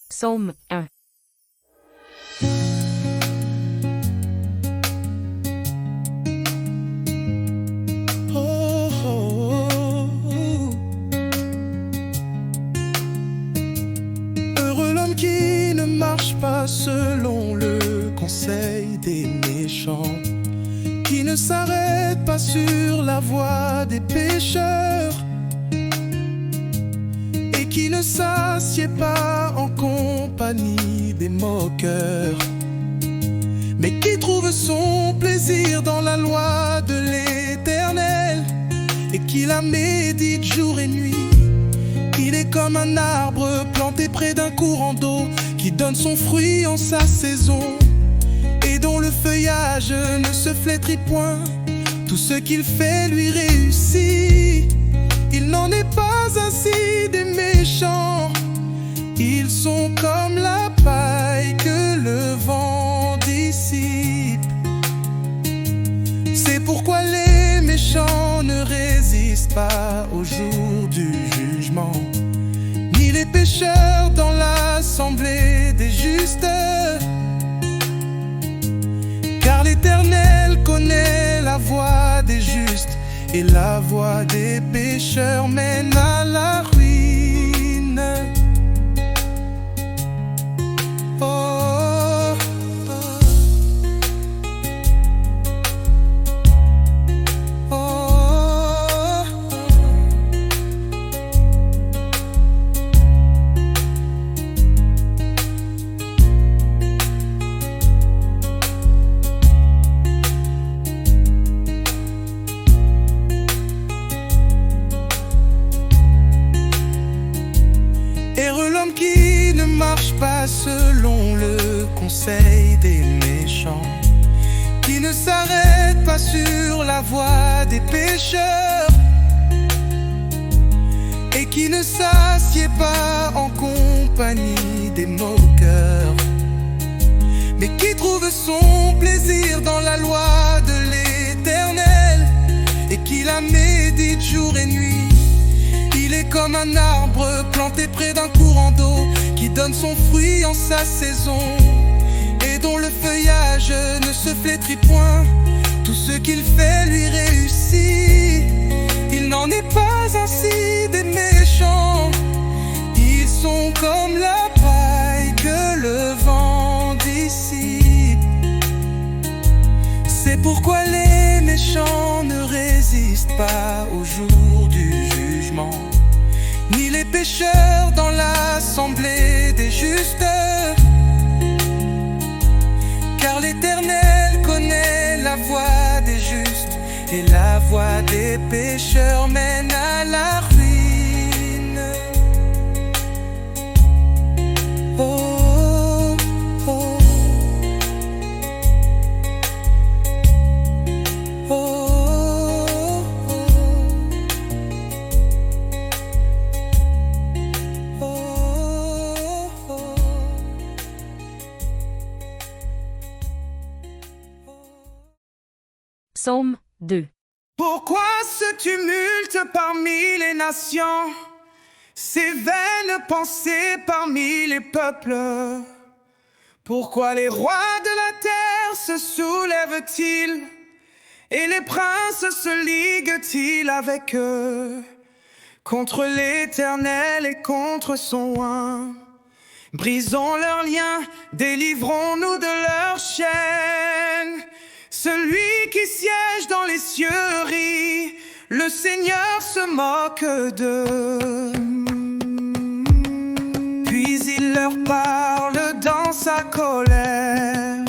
Psaume 1. Oh, oh, oh. Heureux l'homme qui ne marche pas selon le conseil des méchants, qui ne s'arrête pas sur la voie des pécheurs, et qui ne s'assied pas en compagnie des moqueurs, mais qui trouve son plaisir dans la loi de l'Éternel, et qui la médite jour et nuit. Il est comme un arbre planté près d'un courant d'eau, qui donne son fruit en sa saison, et dont le feuillage ne se flétrit point. Tout ce qu'il fait lui réussit. Il n'en est pas ainsi des méchants. Ils sont comme la paille que le vent dissipe. C'est pourquoi les méchants ne résistent pas au jour du jugement, ni les pécheurs dans l'assemblée des justes. Car l'Éternel connaît la voie des justes, et la voie des pécheurs mène à la ruine. Oh, oh, oh. Heureux l'homme qui ne marche pas selon le conseil des méchants, qui ne s'arrête pas sur la voie des pécheurs, et qui ne s'assied pas en compagnie des moqueurs, mais qui trouve son plaisir dans la loi de l'Éternel, et qui la médite jour et nuit. Il est comme un arbre planté près d'un courant d'eau, qui donne son fruit en sa saison, et dont le feuillage ne se flétrit point. Tout ce qu'il fait lui réussit. Il n'en est pas ainsi des méchants. Ils sont comme la paille que le vent dissipe. C'est pourquoi les méchants ne résistent pas au jour du jugement, ni les pécheurs dans l'assemblée des justes. Car l'Éternel connaît la voie des justes, et la voie des pécheurs mène à la ruine. Oh, oh, oh, oh, oh. Psaume 2. Pourquoi ce tumulte parmi les nations, ces vaines pensées parmi les peuples? Pourquoi les rois de la terre se soulèvent-ils, et les princes se liguent-ils avec eux contre l'Éternel et contre son oint? Brisons leurs liens, délivrons-nous de leurs chaînes. Celui qui siège dans les cieux rit, le Seigneur se moque d'eux. Puis il leur parle dans sa colère.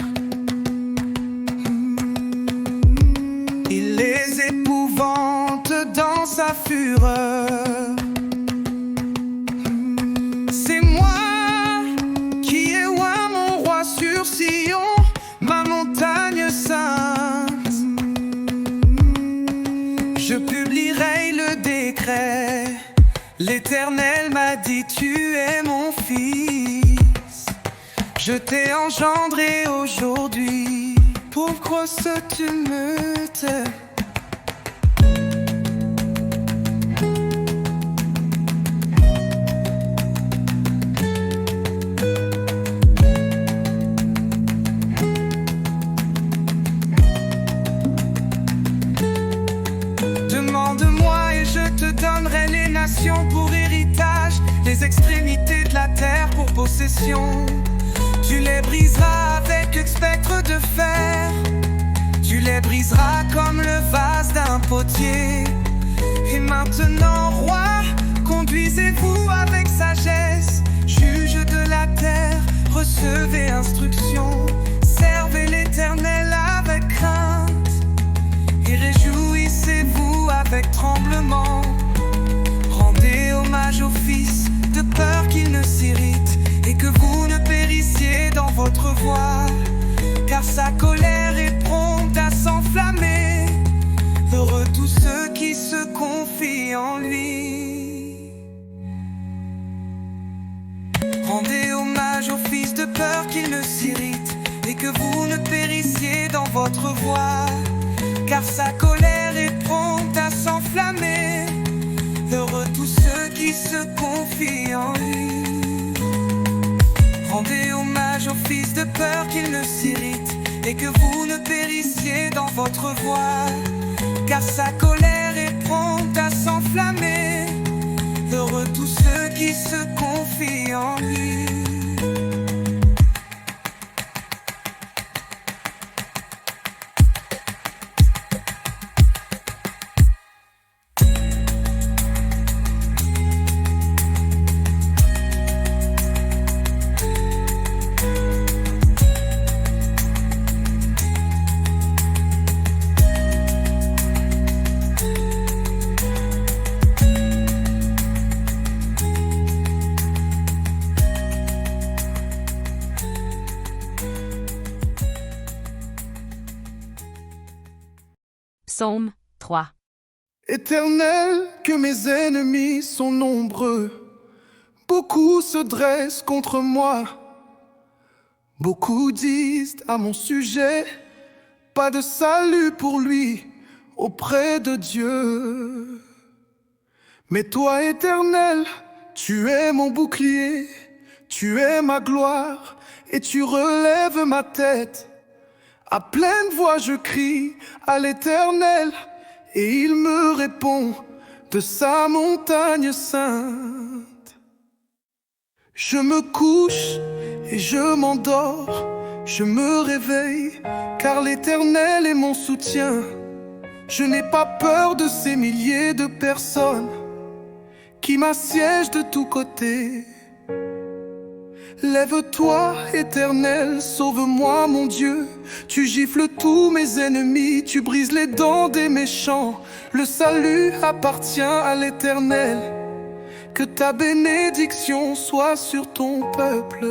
Il les épouvante dans sa fureur. C'est moi qui ai oint mon roi sur Sion, ma montagne sainte. Je publierai le décret. L'Éternel m'a dit: tu es mon fils, je t'ai engendré aujourd'hui. Pourquoi ce tumulte? l'extrémité de la terre pour possession. Tu les briseras avec le spectre de fer. Tu les briseras comme le vase d'un potier. Et maintenant, roi, conduisez-vous avec sagesse. Juge de la terre, recevez instruction. Servez l'Éternel avec crainte. Et réjouissez-vous avec tremblement. Rendez hommage au Fils, de peur qu'il ne s'irrite et que vous ne périssiez dans votre voie. Car sa colère est prompte à s'enflammer. Heureux tous ceux qui se confient en lui. Rendez hommage au Fils, de peur qu'il ne s'irrite et que vous ne périssiez dans votre voie. Car sa colère est prompte à s'enflammer. Heureux tous ceux qui se confient en lui. Rendez hommage au Fils, de peur qu'il ne s'irrite et que vous ne périssiez dans votre voie. Car sa colère est prompte à s'enflammer. Heureux tous ceux qui se confient en lui. Psaume 3. Éternel, que mes ennemis sont nombreux. Beaucoup se dressent contre moi. Beaucoup disent à mon sujet, pas de salut pour lui auprès de Dieu. Mais toi, Éternel, tu es mon bouclier, tu es ma gloire et tu relèves ma tête. À pleine voix je crie à l'Éternel et il me répond de sa montagne sainte. Je me couche et je m'endors, je me réveille car l'Éternel est mon soutien. Je n'ai pas peur de ces milliers de personnes qui m'assiègent de tous côtés. Lève-toi, Éternel, sauve-moi, mon Dieu. Tu gifles tous mes ennemis, tu brises les dents des méchants. Le salut appartient à l'Éternel. Que ta bénédiction soit sur ton peuple.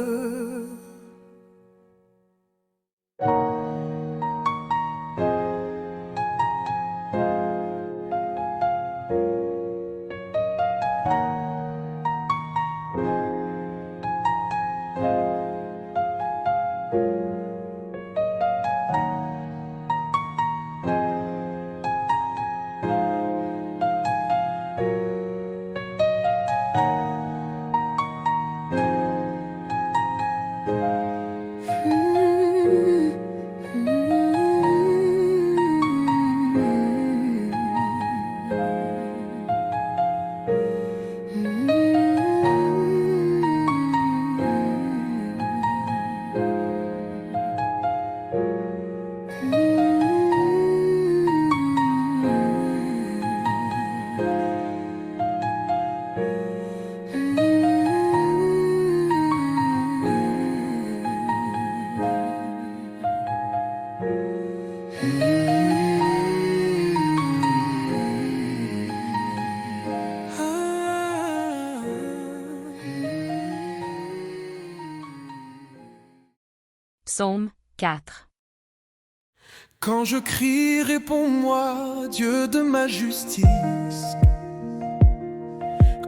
Psaume 4. Quand je crie, réponds-moi, Dieu de ma justice.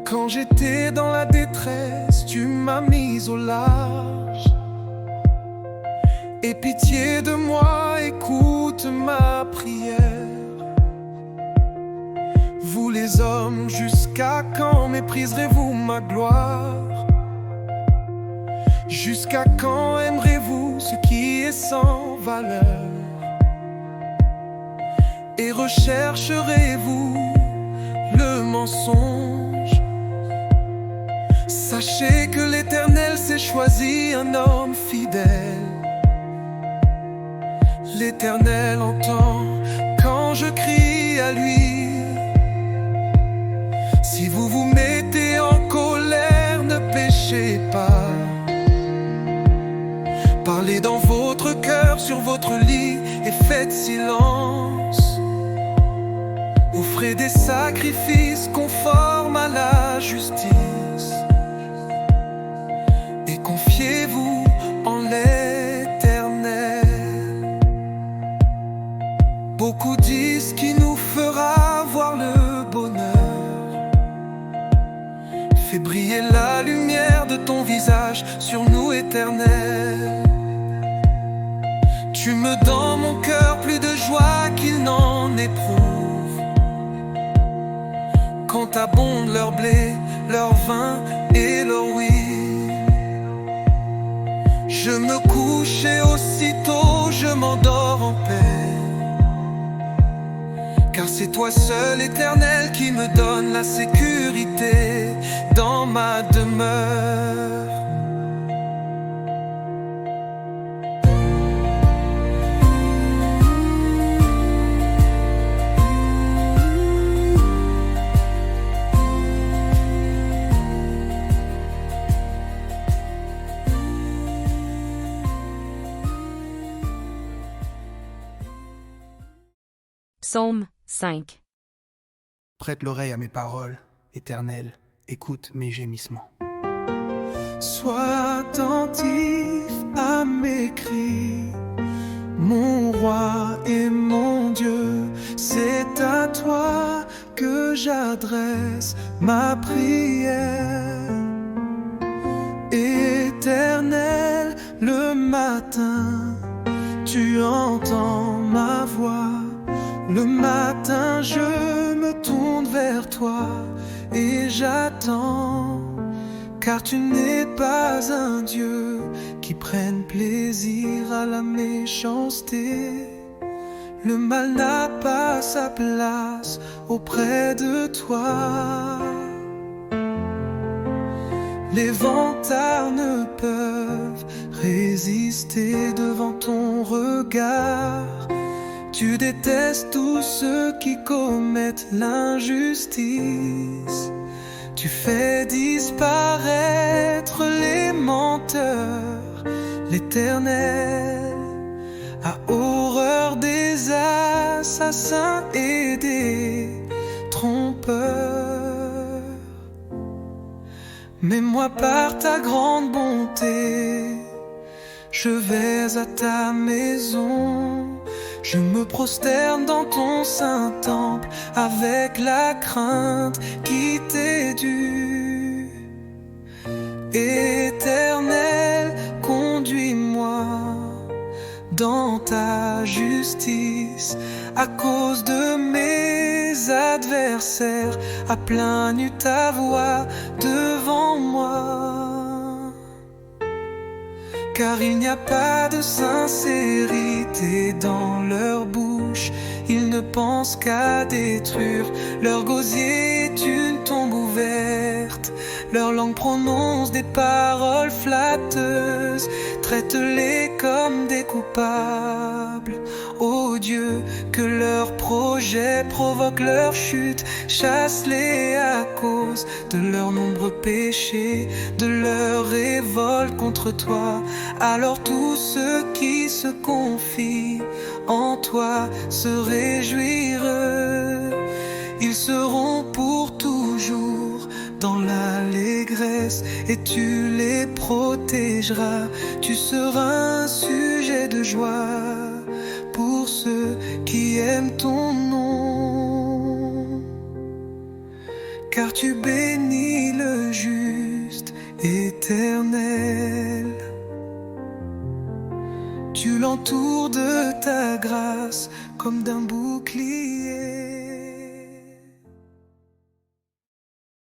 Quand j'étais dans la détresse, tu m'as mis au large. Aie pitié de moi, écoute ma prière. Vous les hommes, jusqu'à quand mépriserez-vous ma gloire? Jusqu'à quand aimerez-vous ce qui est sans valeur? Et rechercherez-vous le mensonge? Sachez que l'Éternel s'est choisi un homme fidèle. L'Éternel entend quand je crie à lui. Si vous vous mettez en colère, ne péchez pas. Parlez dans votre cœur sur votre lit et faites silence. Offrez des sacrifices conformes à la justice et confiez-vous en l'Éternel. Beaucoup disent qu'il nous fera voir le bonheur. Fais briller la lumière de ton visage sur nous, Éternel. Tu me donnes dans mon cœur plus de joie qu'il n'en éprouve. Quand abondent leur blé, leur vin et leur huile. Je me couche et aussitôt je m'endors en paix. Car c'est toi seul, Éternel, qui me donne la sécurité dans ma demeure. Psaume 5. Prête l'oreille à mes paroles, Éternel, écoute mes gémissements. Sois attentif à mes cris, mon roi et mon Dieu, c'est à toi que j'adresse ma prière. Éternel, le matin, tu entends ma voix. Le matin, je me tourne vers toi et j'attends, car tu n'es pas un Dieu qui prenne plaisir à la méchanceté. Le mal n'a pas sa place auprès de toi. Les vantards ne peuvent résister devant ton regard. Tu détestes tous ceux qui commettent l'injustice. Tu fais disparaître les menteurs. L'Éternel a horreur des assassins et des trompeurs. Mais moi, par ta grande bonté, je vais à ta maison. Je me prosterne dans ton saint temple avec la crainte qui t'est due. Éternel, conduis-moi dans ta justice. À cause de mes adversaires, à plein nu ta voix devant moi. Car il n'y a pas de sincérité dans leur bouche. Ils ne pensent qu'à détruire. Leur gosier est une tombe ouverte. Leur langue prononce des paroles flatteuses. Traite-les comme des coupables. Ô Dieu, que leurs projets provoquent leur chute. Chasse-les à cause de leurs nombreux péchés, de leur révolte contre toi. Alors tous ceux qui se confient en toi se réjouiront. Ils seront pour toujours dans l'allégresse et tu les protégeras. Tu seras un sujet de joie pour ceux qui aiment ton nom. Car tu bénis le juste, Éternel. Tu l'entoures de ta grâce comme d'un bouclier.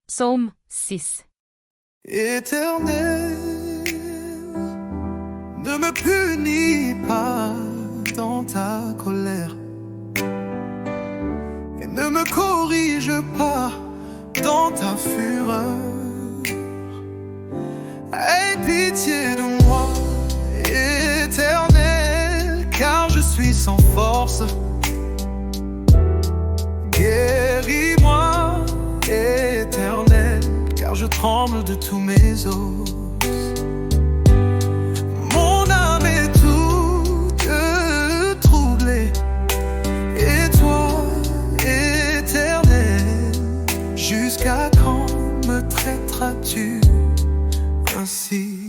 Psaume 6. Éternel, ne me punis pas dans ta colère et ne me corrige pas dans ta fureur. Aie pitié de moi, Éternel, car je suis sans force. Guéris-moi, Éternel, car je tremble de tous mes os. Mon âme est toute troublée, et toi, Éternel, jusqu'à quand me traiteras-tu ainsi?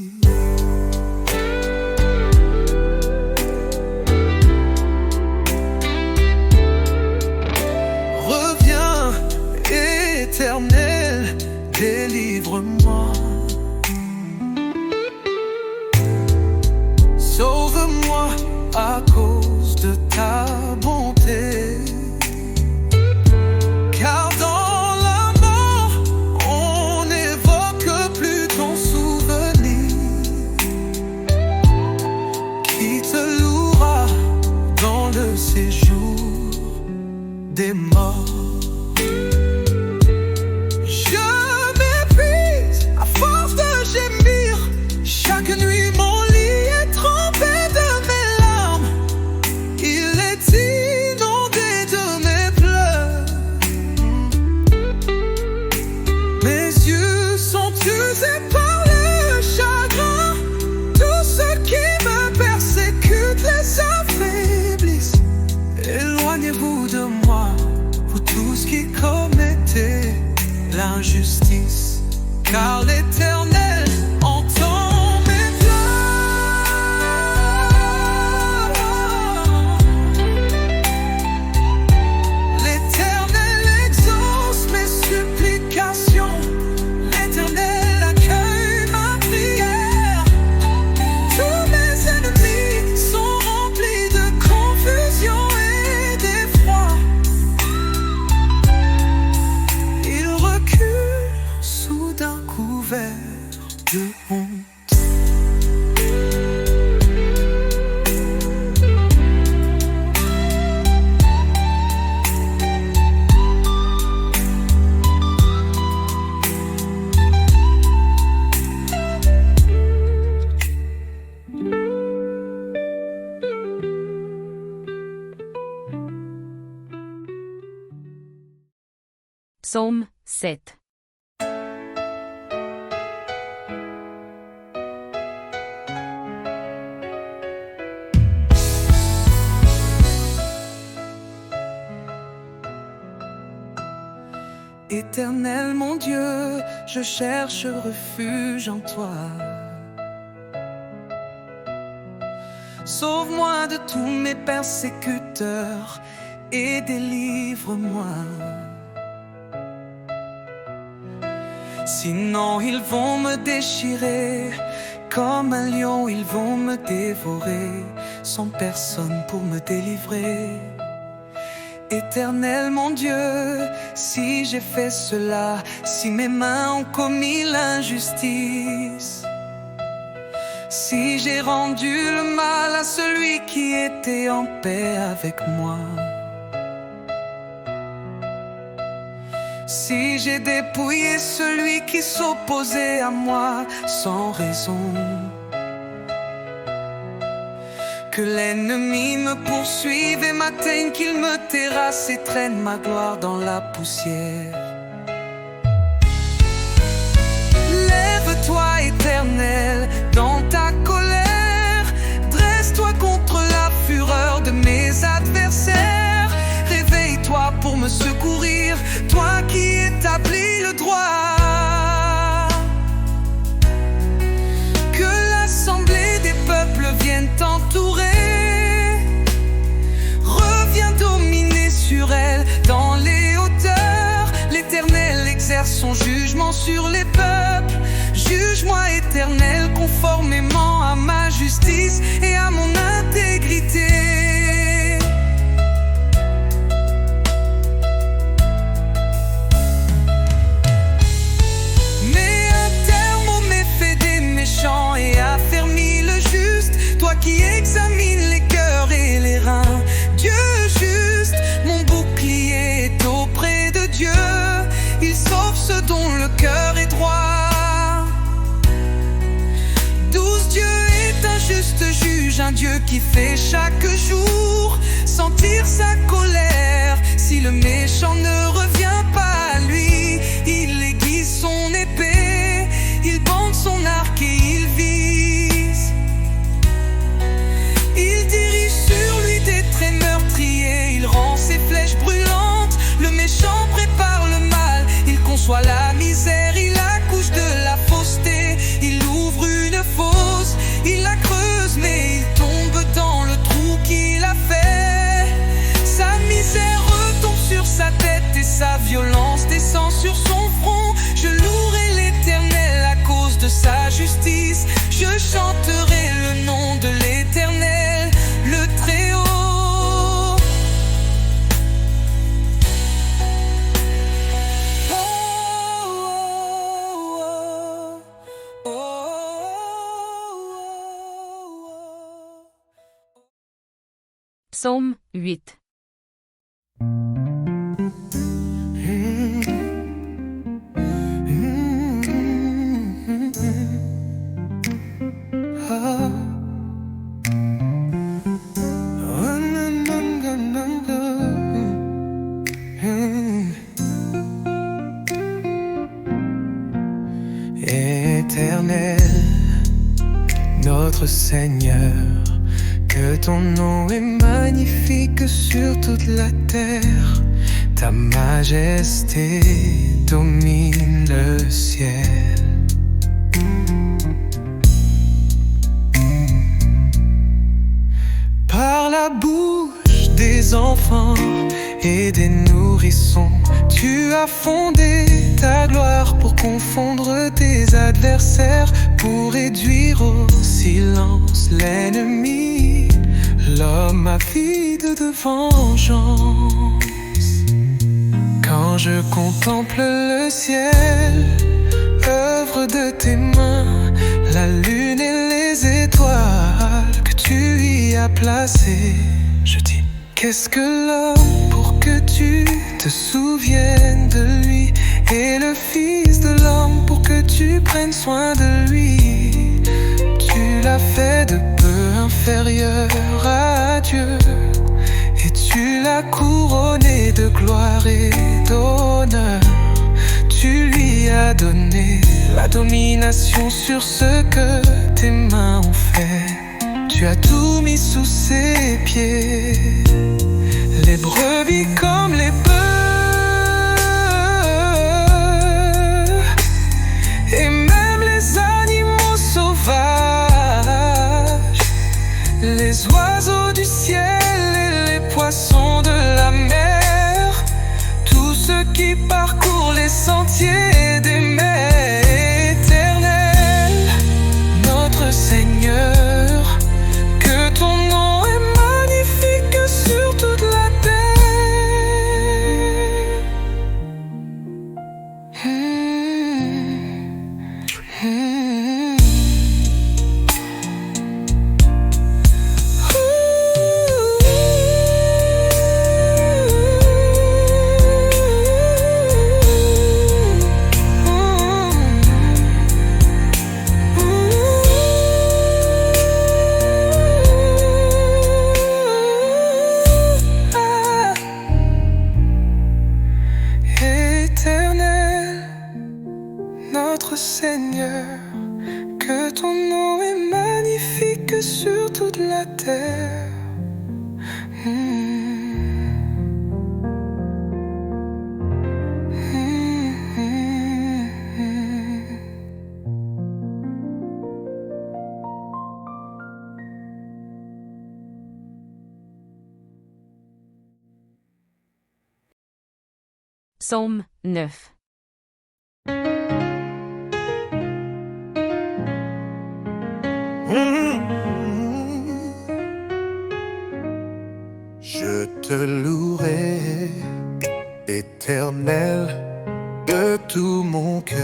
Reviens, Éternel, délivre-moi. Sauve-moi à cause de ta bonté. Car dans la mort, on n'évoque plus ton souvenir. Qui te louera dans le séjour des morts? Je m'épuise à force de gémir. Chaque nuit mon lit est trempé de mes larmes. Il est inondé de mes pleurs. Mes yeux sont usés par le chagrin. Tout ce qui me persécute les affaiblisse. Éloignez-vous de moi, vous tous qui commettez l'injustice, car l'Éternel entend mes pleurs. L'Éternel exauce mes supplications. L'Éternel accueille ma prière. Tous mes ennemis sont remplis de confusion et d'effroi. Ils reculent soudain couverts de honte. Psaume 7. Éternel mon Dieu, je cherche refuge en toi. Sauve-moi de tous mes persécuteurs et délivre-moi. Sinon ils vont me déchirer, comme un lion ils vont me dévorer, sans personne pour me délivrer. Éternel mon Dieu, si j'ai fait cela, si mes mains ont commis l'injustice, si j'ai rendu le mal à celui qui était en paix avec moi, si j'ai dépouillé celui qui s'opposait à moi sans raison, que l'ennemi me poursuive et m'atteigne, qu'il me terrasse et traîne ma gloire dans la poussière. Lève-toi, Éternel, dans ta colère. Dresse-toi contre la fureur de mes adversaires. Réveille-toi pour me secourir, toi qui établis le droit. Que l'assemblée des peuples vienne t'entourer. Reviens dominer sur elle dans les hauteurs. L'Éternel exerce son jugement sur les peuples. Juge-moi, Éternel, conformément à ma justice et à mon intégrité. Mets un terme aux méfaits des méchants et affermis le juste, toi qui examines les cœurs et les reins. Dieu juste, mon bouclier est auprès de Dieu. Il sauve ceux dont le cœur est droit. juste juge, un Dieu qui fait chaque jour sentir sa colère. Si le méchant ne revient pas à lui, il aiguise son épée, il bande son arc et il vise. Il dirige sur lui des traits meurtriers, il rend ses flèches brûlantes. Le méchant prépare le mal, il conçoit la misère, il accouche de la fausseté. Il ouvre une fosse, il la creuse, mais il tombe dans le trou qu'il a fait. Sa misère retombe sur sa tête et sa violence descend sur son front. Je louerai l'Éternel à cause de sa justice. Je chanterai le nom de l'Éternel, le Très-Haut. Psaume 8. Éternel, notre Seigneur, que ton nom est magnifique sur toute la terre. Ta majesté domine le ciel. Par la bouche des enfants et des nourrissons, tu as fondé ta gloire pour confondre tes adversaires, pour réduire au silence l'ennemi, l'homme avide de vengeance. Quand je contemple le ciel, œuvre de tes mains, la lune et les étoiles que tu y as placées, je dis: qu'est-ce que l'homme pour que tu te souviennes de lui, et le Fils de l'homme pour que tu prennes soin de lui? Tu l'as fait de peu inférieur à Dieu, et tu l'as couronné de gloire et d'honneur. Tu lui as donné la domination sur ce que tes mains ont fait. Tu as tout mis sous ses pieds, les brebis comme les bœufs, et même les animaux sauvages, les oiseaux du ciel et les poissons de la mer, tous ceux qui parcourent les sentiers des mers. Éternel, notre Seigneur, que ton nom est magnifique sur toute la terre. Seigneur, que ton nom est magnifique sur toute la terre. Psaume 9. Je te louerai, Éternel, de tout mon cœur.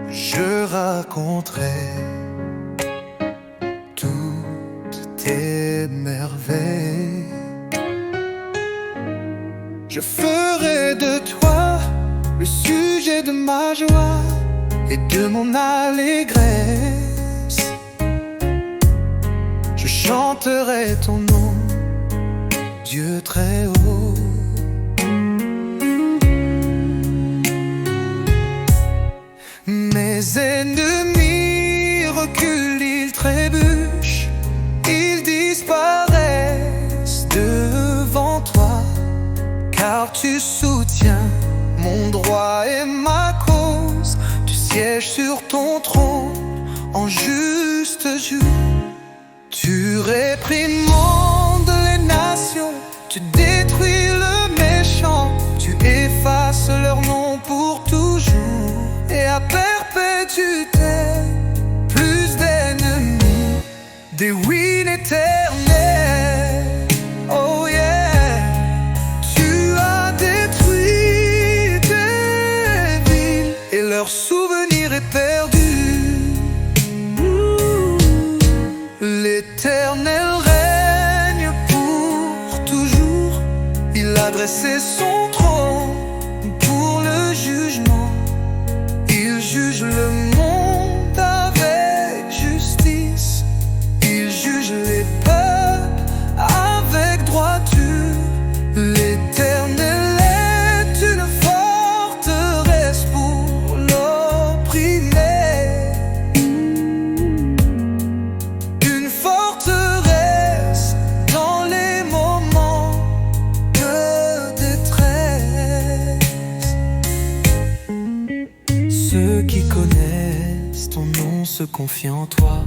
Je raconterai toutes tes merveilles. Je ferai de toi le sujet de ma joie et de mon allégresse. Je chanterai ton nom, Dieu très haut. Mes ennemis reculent, ils trébuchent, ils disparaissent devant toi, car tu soutiens mon droit et ma cause. Tu sièges sur ton trône en juste jour. Tu réprimandes les nations, tu détruis le méchant, tu effaces leur nom pour toujours. Et à perpétuité, plus d'ennemis, des ruines éternelles. Oh yeah, tu as détruit des villes et leur souvenir est perdu. L'Éternel règne pour toujours. Il a dressé son trône pour le jugement. Il juge le monde avec justice. Il juge les peuples avec droiture. L'Éternel est une forteresse pour l'opprimé, une forteresse dans les moments de détresse. Ceux qui connaissent ton nom se confient en toi,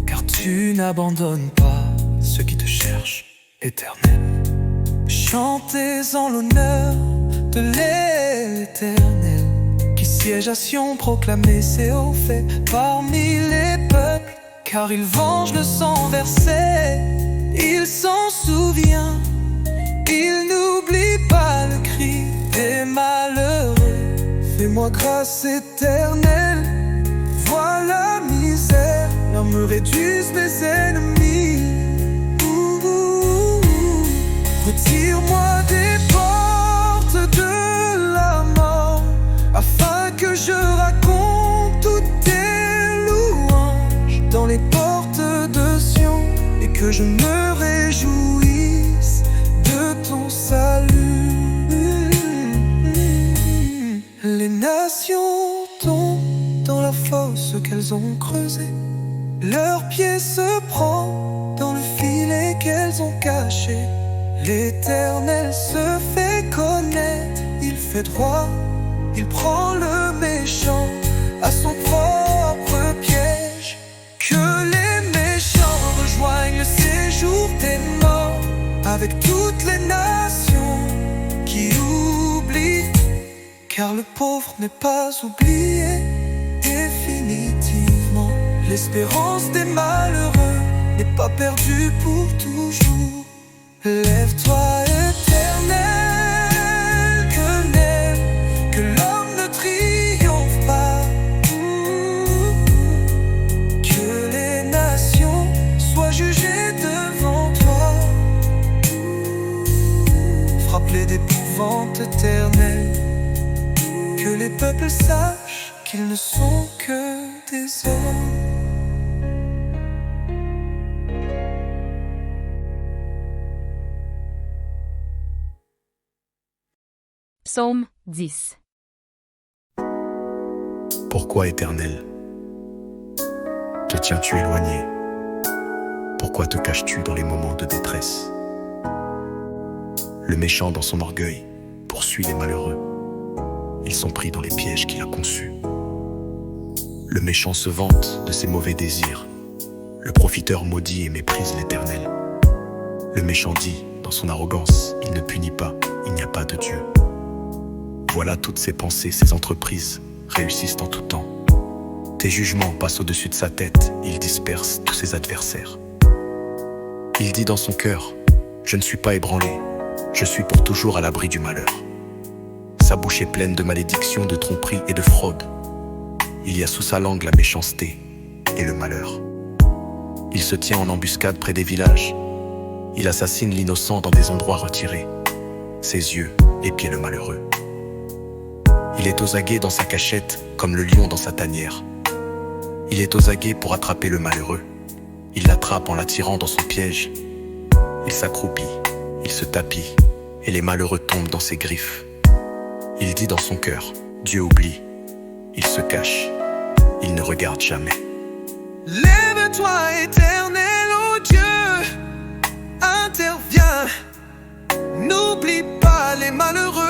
car tu n'abandonnes pas ceux qui te cherchent, Éternel. Chantez en l'honneur de l'Éternel, qui siège à Sion, proclamez ses hauts faits parmi les peuples, car il venge le sang versé, il s'en souvient, il n'oublie pas le cri des malheureux. Fais-moi grâce, Éternel, vois la misère, leurs me réduisent mes ennemis. Retire-moi des portes de la mort, afin que je raconte toutes tes louanges dans les portes de Sion, et que je me réjouisse de ton salut. Les nations tombent dans la fosse qu'elles ont creusée, leurs pieds se prennent dans le filet qu'elles ont caché. L'Éternel se fait connaître, il fait droit, il prend le méchant à son propre piège. Que les méchants rejoignent le séjour des morts, avec toutes les nations qui oublient, car le pauvre n'est pas oublié définitivement. L'espérance des malheureux n'est pas perdue pour toujours. Lève-toi, Éternel, que l'homme ne triomphe pas. Que les nations soient jugées devant toi. Frappe-les d'épouvante éternelle, que les peuples sachent qu'ils ne sont que des hommes. Psaume 10. Pourquoi, Éternel, te tiens-tu éloigné? Pourquoi te caches-tu dans les moments de détresse? Le méchant dans son orgueil poursuit les malheureux. Ils sont pris dans les pièges qu'il a conçus. Le méchant se vante de ses mauvais désirs. Le profiteur maudit et méprise l'Éternel. Le méchant dit dans son arrogance, il ne punit pas, il n'y a pas de Dieu. Voilà toutes ses pensées, ses entreprises réussissent en tout temps. Tes jugements passent au-dessus de sa tête, il disperse tous ses adversaires. Il dit dans son cœur, je ne suis pas ébranlé, je suis pour toujours à l'abri du malheur. Sa bouche est pleine de malédictions, de tromperies et de fraude. Il y a sous sa langue la méchanceté et le malheur. Il se tient en embuscade près des villages. Il assassine l'innocent dans des endroits retirés. Ses yeux épiaient le malheureux. Il est aux aguets dans sa cachette, comme le lion dans sa tanière. Il est aux aguets pour attraper le malheureux. Il l'attrape en l'attirant dans son piège. Il s'accroupit, il se tapit, et les malheureux tombent dans ses griffes. Il dit dans son cœur, Dieu oublie. Il se cache, il ne regarde jamais. Lève-toi, éternel, ô Dieu, interviens. N'oublie pas les malheureux.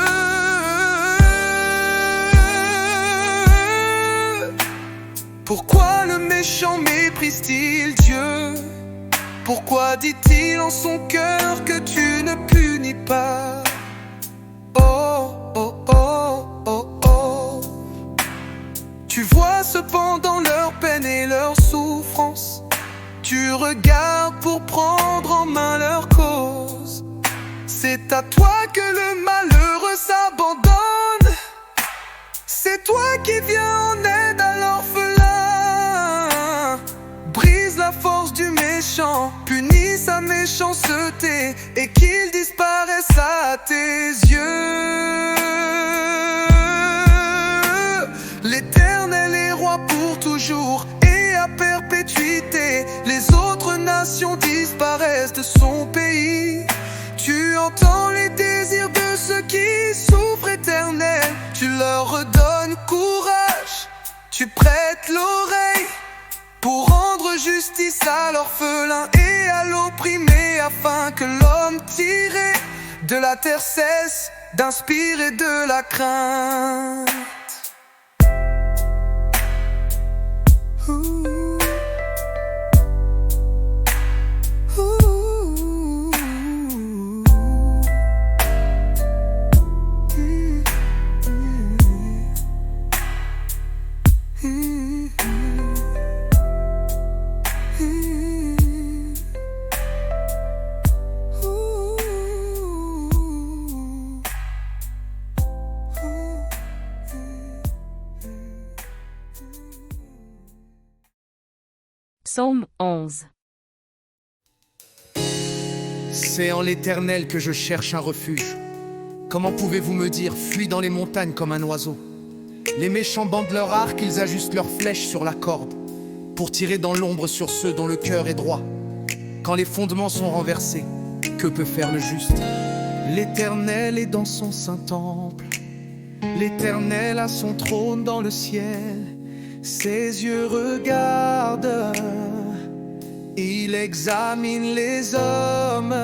Pourquoi le méchant méprise-t-il Dieu? Pourquoi dit-il en son cœur que tu ne punis pas? Oh, oh, oh, oh, oh. Tu vois cependant leur peine et leur souffrance. Tu regardes pour prendre en main leur cause. C'est à toi que le malheureux s'abandonne. C'est toi qui viens en aide à l'orphelin. Brise la force du méchant, punis sa méchanceté, et qu'il disparaisse à tes yeux. L'Éternel est roi pour toujours et à perpétuité. Les autres nations disparaissent de son pays. Tu entends les désirs de ceux qui souffrent, Éternel. Tu leur redonnes courage, tu prêtes l'oreille pour rendre justice à l'orphelin et à l'opprimé, afin que l'homme tiré de la terre cesse d'inspirer de la crainte. Psaume 11. C'est en l'Éternel que je cherche un refuge. Comment pouvez-vous me dire, fuis dans les montagnes comme un oiseau? Les méchants bandent leur arc, ils ajustent leurs flèches sur la corde, pour tirer dans l'ombre sur ceux dont le cœur est droit. Quand les fondements sont renversés, que peut faire le juste? L'Éternel est dans son saint temple. L'Éternel a son trône dans le ciel. Ses yeux regardent, il examine les hommes.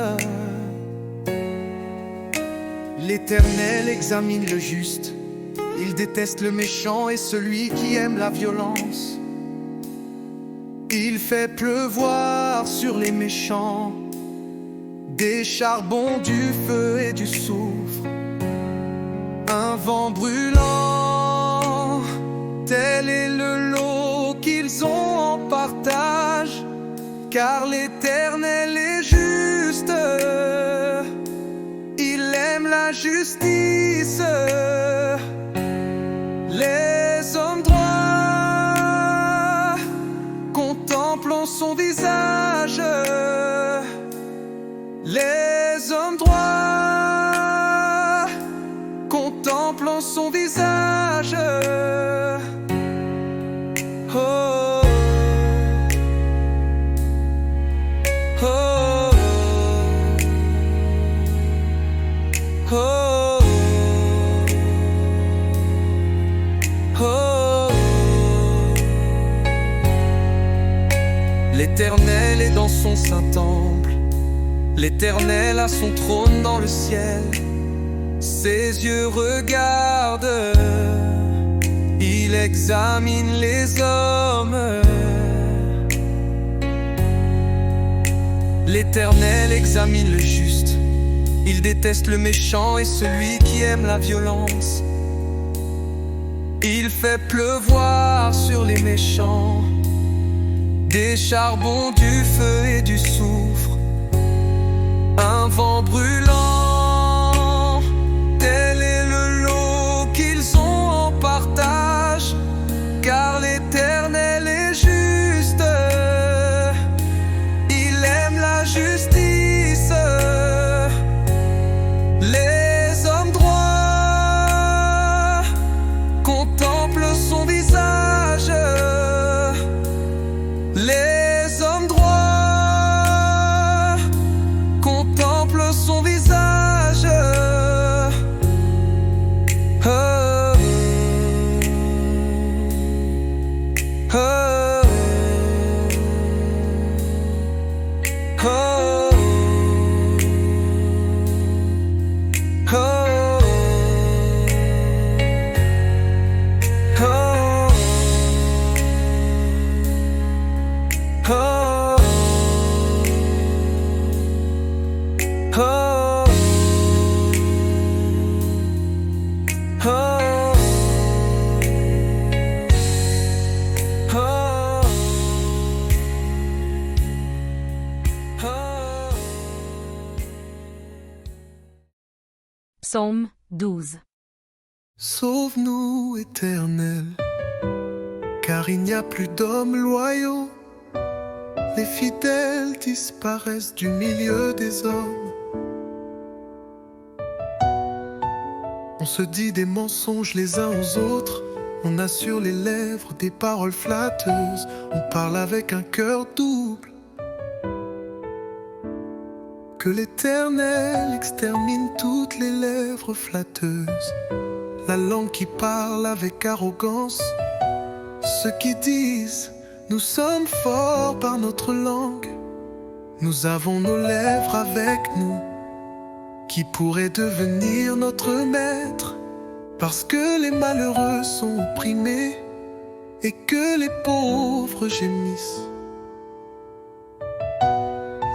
L'Éternel examine le juste, il déteste le méchant et celui qui aime la violence. Il fait pleuvoir sur les méchants des charbons, du feu et du soufre, un vent brûlant. Tel est le lot qu'ils ont en partage, car l'Éternel est juste. Il aime la justice. Les hommes droits contemplent son visage. Les hommes droits contemplent son visage. Oh, oh, oh, oh. L'Éternel est dans son saint temple. L'Éternel a son trône dans le ciel. Ses yeux regardent, il examine les hommes. L'Éternel examine le juste, il déteste le méchant et celui qui aime la violence. Il fait pleuvoir sur les méchants des charbons, du feu et du soufre, un vent brûlant. Tel est le lot qu'ils ont en partage, car l'Éternel est juste. Il aime la justice. Les hommes droits Psaume 12. Sauve-nous, Éternel, car il n'y a plus d'hommes loyaux. Les fidèles disparaissent du milieu des hommes. On se dit des mensonges les uns aux autres. On a sur les lèvres des paroles flatteuses. On parle avec un cœur double. Que l'Éternel extermine toutes les lèvres flatteuses. La langue qui parle avec arrogance. Ceux qui disent nous sommes forts par notre langue. Nous avons nos lèvres avec nous. Qui pourrait devenir notre maître? Parce que les malheureux sont opprimés et que les pauvres gémissent.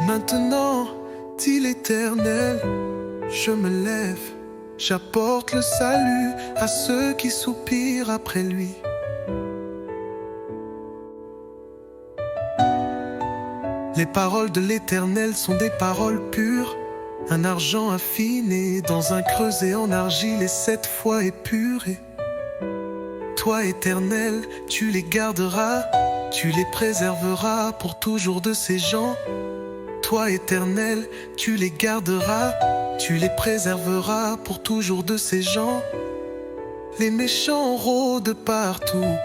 Maintenant, dit l'Éternel, je me lève, j'apporte le salut à ceux qui soupirent après lui. Les paroles de l'Éternel sont des paroles pures, un argent affiné dans un creuset en argile et 7 fois épuré. Toi, Éternel, tu les garderas, tu les préserveras pour toujours de ces gens. Toi, Éternel, tu les garderas, tu les préserveras pour toujours de ces gens. Les méchants rôdent partout,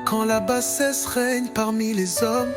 quand la bassesse règne parmi les hommes.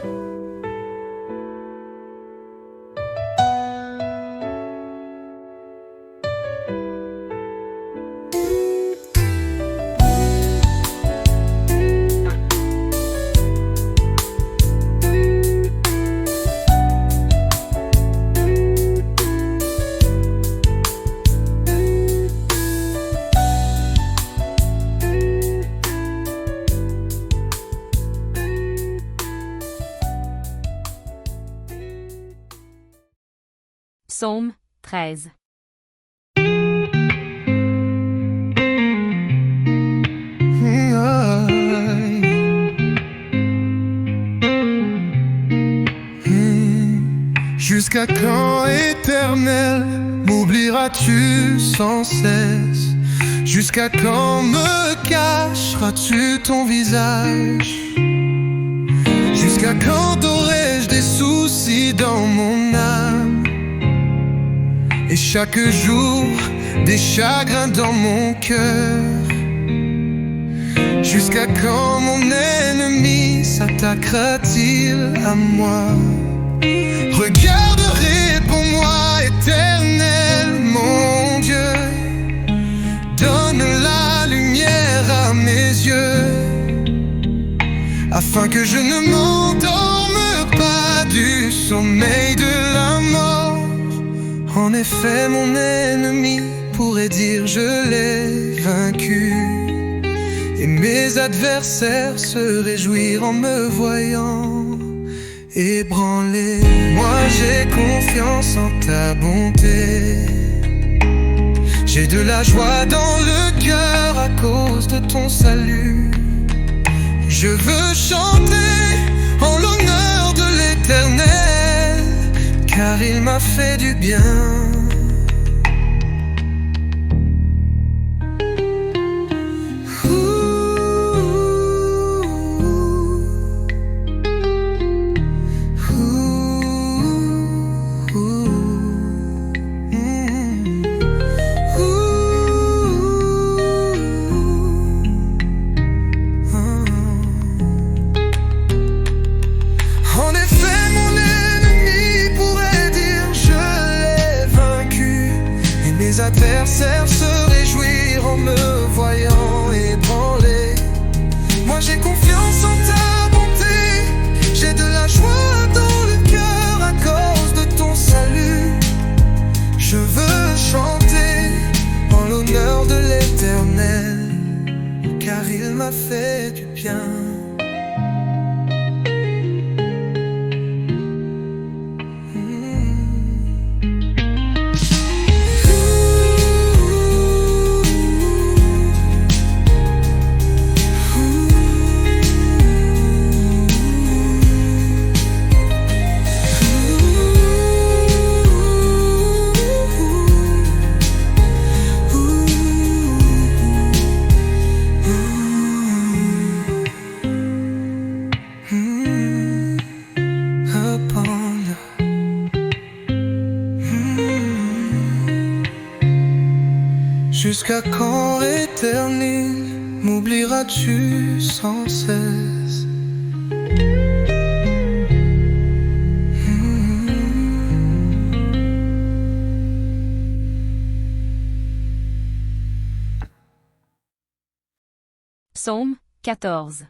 Psaume 13. Jusqu'à quand, Éternel, m'oublieras-tu sans cesse? Jusqu'à quand me cacheras-tu ton visage? Jusqu'à quand aurai-je des soucis dans mon âme? Et chaque jour, des chagrins dans mon cœur. Jusqu'à quand mon ennemi s'attaquera-t-il à moi? Regarde, réponds-moi, Éternel, mon Dieu. Donne la lumière à mes yeux, afin que je ne m'endorme pas du sommeil de la mort. En effet, mon ennemi pourrait dire je l'ai vaincu, et mes adversaires se réjouir en me voyant ébranlé. Moi j'ai confiance en ta bonté, j'ai de la joie dans le cœur à cause de ton salut. Je veux chanter en l'honneur de l'Éternel, car il m'a fait du bien. Jusqu'à quand, Éternel, m'oublieras-tu sans cesse? Psaume 14.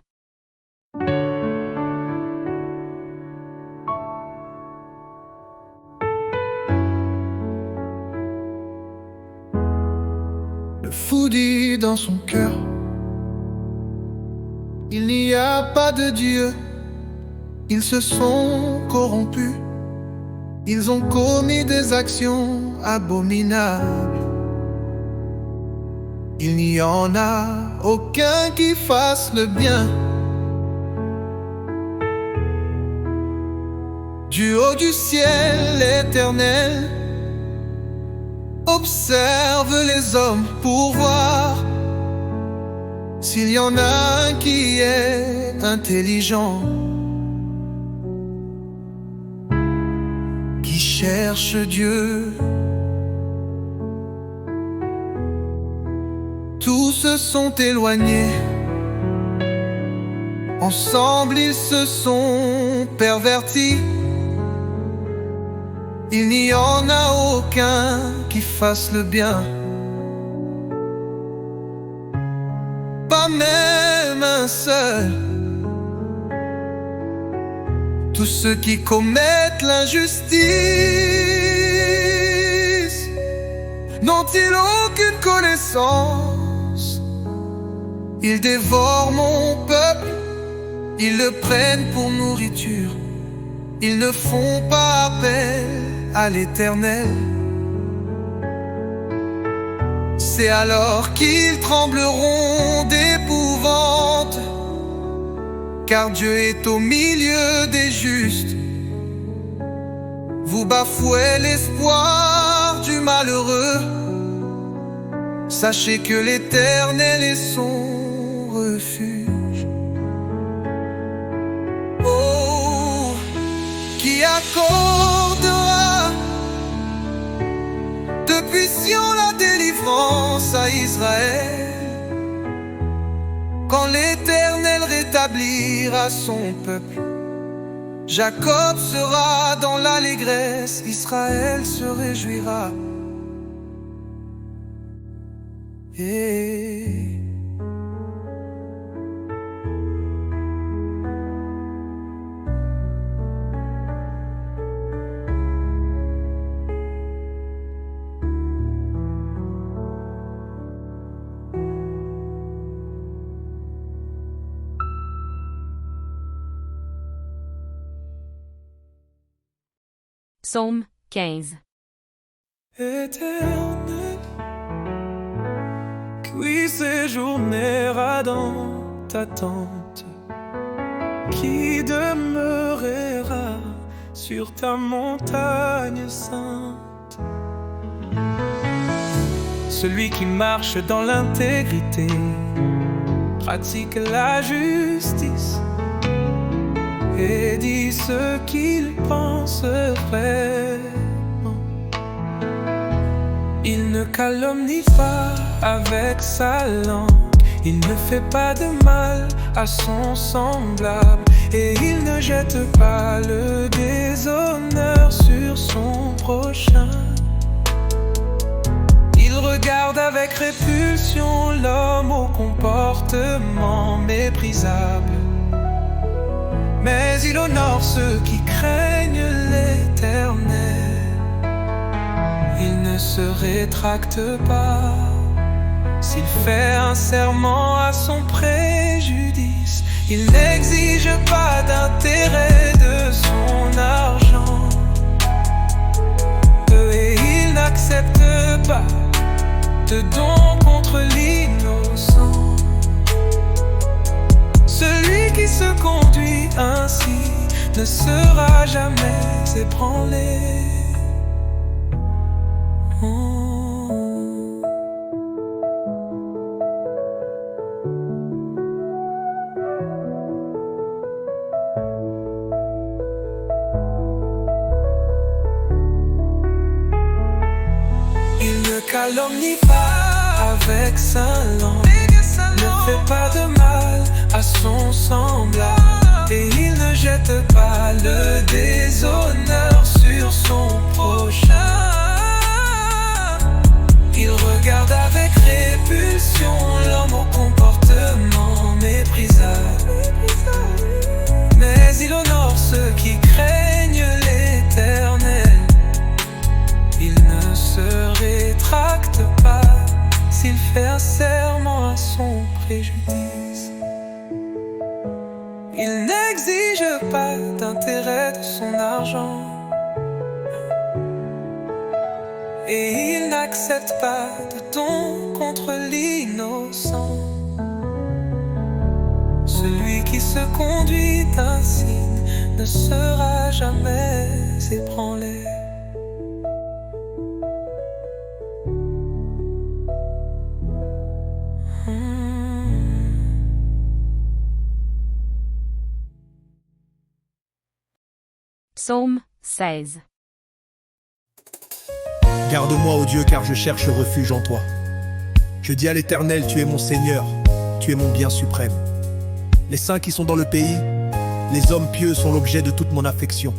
Le fou dit dans son cœur: il n'y a pas de Dieu. Ils se sont corrompus, ils ont commis des actions abominables. Il n'y en a aucun qui fasse le bien. Du haut du ciel éternel, observe les hommes pour voir s'il y en a un qui est intelligent, qui cherche Dieu. Tous se sont éloignés, ensemble ils se sont pervertis. Il n'y en a aucun qui fasse le bien, pas même un seul. Tous ceux qui commettent l'injustice n'ont-ils aucune connaissance? Ils dévorent mon peuple, ils le prennent pour nourriture. Ils ne font pas appel à l'Éternel. C'est alors qu'ils trembleront d'épouvante, car Dieu est au milieu des justes. Vous bafouez l'espoir du malheureux. Sachez que l'Éternel est son refuge. Oh, qui accordera de puissant la délivrance à Israël, quand l'Éternel rétablira son peuple. Jacob sera dans l'allégresse, Israël se réjouira. Et Psaume 15. Éternel, qui séjournera dans ta tente, qui demeurera sur ta montagne sainte. Celui qui marche dans l'intégrité, pratique la justice et dit ce qu'il pense vraiment. Il ne calomnie pas avec sa langue, il ne fait pas de mal à son semblable, et il ne jette pas le déshonneur sur son prochain. Il regarde avec répulsion l'homme au comportement méprisable, mais il honore ceux qui craignent l'Éternel. Il ne se rétracte pas s'il fait un serment à son préjudice. Il n'exige pas d'intérêt de son argent, et il n'accepte pas de dons contre l'innocent. Celui qui se conduit ainsi ne sera jamais ébranlé. Il ne calomnie pas avec sa langue ne fait pas de mal à son semblable. Et il ne jette pas le déshonneur sur son prochain. Il regarde avec répulsion l'homme au comportement méprisable. Mais il honore ceux qui craignent l'Éternel. Il ne se rétracte pas s'il fait un serment à son préjudice. Il n'exige pas d'intérêt de son argent. Et il n'accepte pas de don contre l'innocent. Celui qui se conduit ainsi ne sera jamais ébranlé. Psaume 16. Garde-moi, ô Dieu, car je cherche refuge en toi. Je dis à l'Éternel, tu es mon Seigneur, tu es mon bien suprême. Les saints qui sont dans le pays, les hommes pieux sont l'objet de toute mon affection.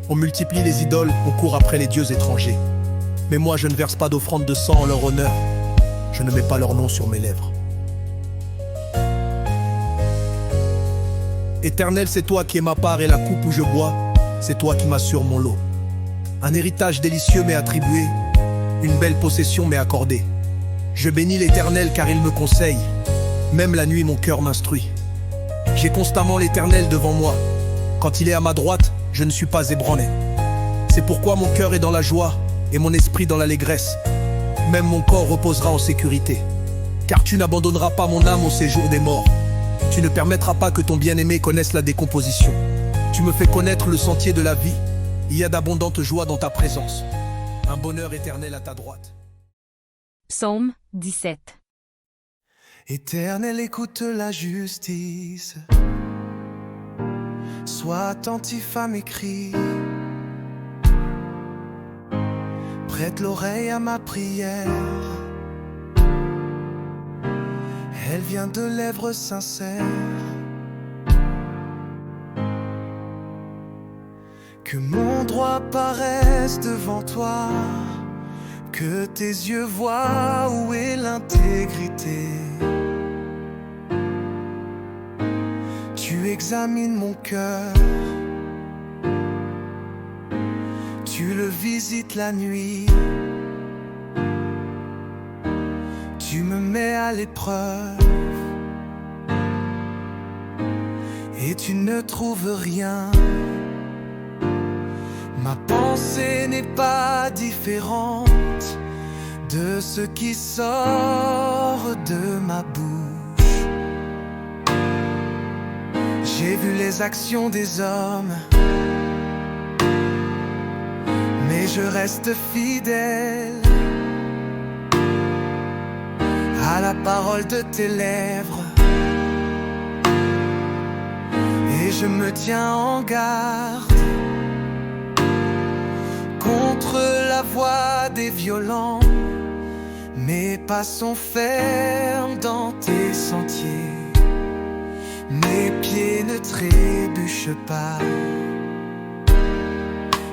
On multiplie les idoles, on court après les dieux étrangers. Mais moi, je ne verse pas d'offrande de sang en leur honneur. Je ne mets pas leur nom sur mes lèvres. Éternel, c'est toi qui es ma part et la coupe où je bois, c'est toi qui m'assures mon lot. Un héritage délicieux m'est attribué, une belle possession m'est accordée. Je bénis l'Éternel car il me conseille, même la nuit mon cœur m'instruit. J'ai constamment l'Éternel devant moi, quand il est à ma droite, je ne suis pas ébranlé. C'est pourquoi mon cœur est dans la joie et mon esprit dans l'allégresse. Même mon corps reposera en sécurité, car tu n'abandonneras pas mon âme au séjour des morts. Tu ne permettras pas que ton bien-aimé connaisse la décomposition. Tu me fais connaître le sentier de la vie. Il y a d'abondantes joies dans ta présence, un bonheur éternel à ta droite. Psaume 17. Éternel, écoute la justice. Sois attentif à mes cris. Prête l'oreille à ma prière. Elle vient de lèvres sincères. Que mon droit paraisse devant toi, que tes yeux voient où est l'intégrité. Tu examines mon cœur, tu le visites la nuit. Tu me mets à l'épreuve et tu ne trouves rien. Ma pensée n'est pas différente de ce qui sort de ma bouche. J'ai vu les actions des hommes, mais je reste fidèle à la parole de tes lèvres. Et je me tiens en garde contre la voix des violents. Mes pas sont fermes dans tes sentiers, mes pieds ne trébuchent pas.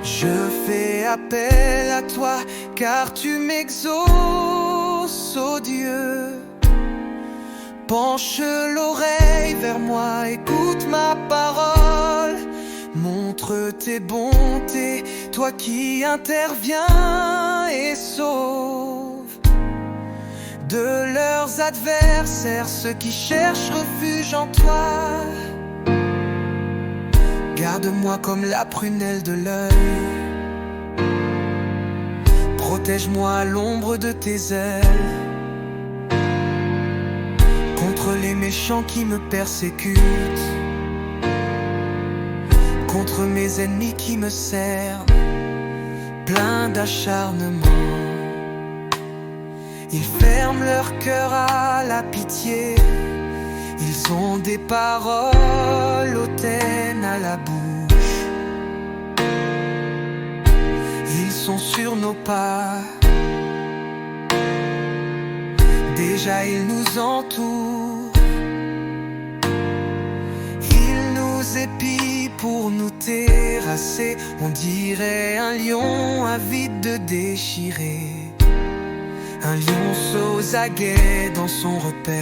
Je fais appel à toi car tu m'exauces, ô Dieu. Penche l'oreille vers moi, écoute ma parole. Montre tes bontés, toi qui interviens et sauve de leurs adversaires ceux qui cherchent refuge en toi. Garde-moi comme la prunelle de l'œil, protège-moi à l'ombre de tes ailes. Contre les méchants qui me persécutent, contre mes ennemis qui me cernent, pleins d'acharnement. Ils ferment leur cœur à la pitié, ils ont des paroles hautaines à la bouche. Ils sont sur nos pas, des déjà il nous entoure. Il nous épie pour nous terrasser. On dirait un lion avide de déchirer. Un lionceau aux aguets dans son repère.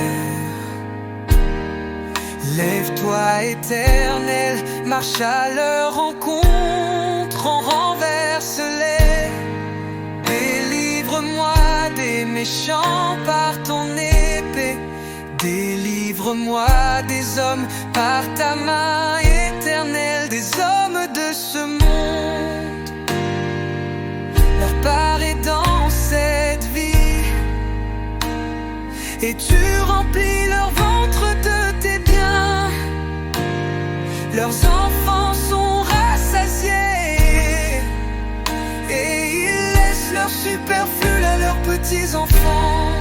Lève-toi éternel, marche à leur rencontre, on renverse-les. Délivre-moi des méchants par ton épée. Délivre-moi des hommes par ta main éternelle. Des hommes de ce monde, leur part est dans cette vie. Et tu remplis leur ventre de tes biens. Leurs enfants sont rassasiés. Et ils laissent leur superflu à leurs petits-enfants.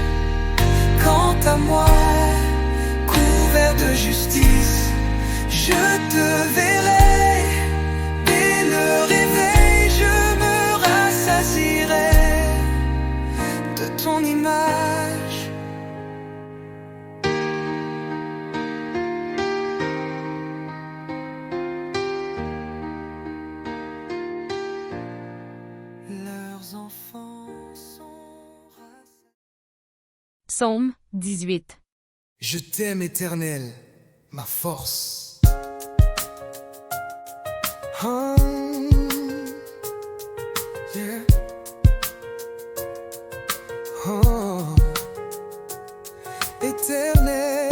Quant à moi, couvert de justice, je te verrai. Dès le réveil, je me rassasierai de ton image. Leurs enfants sont Psaume 18. Je t'aime éternel, ma force. Yeah. Oh. Éternel,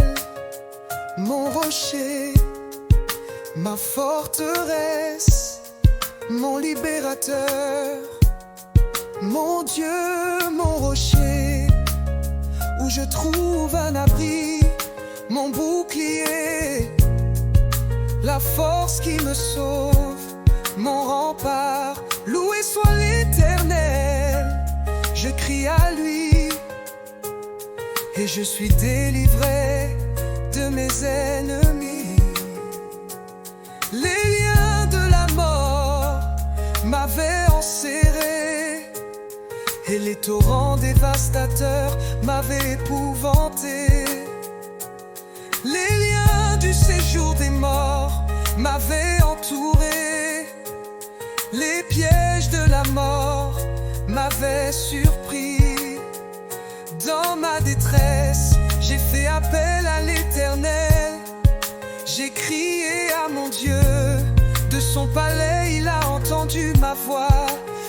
mon rocher, ma forteresse, mon libérateur, mon Dieu, mon rocher, où je trouve un abri, mon bouclier, la force qui me sauve, mon rempart. Loué soit l'Éternel, je crie à lui, et je suis délivré de mes ennemis. Les liens de la mort m'avaient enserré, et les torrents dévastateurs m'avaient épouvanté. Les liens du séjour des morts m'avaient entouré. Les pièges de la mort m'avaient surpris. Dans ma détresse, j'ai fait appel à l'Éternel. J'ai crié à mon Dieu. De son palais, il a entendu ma voix.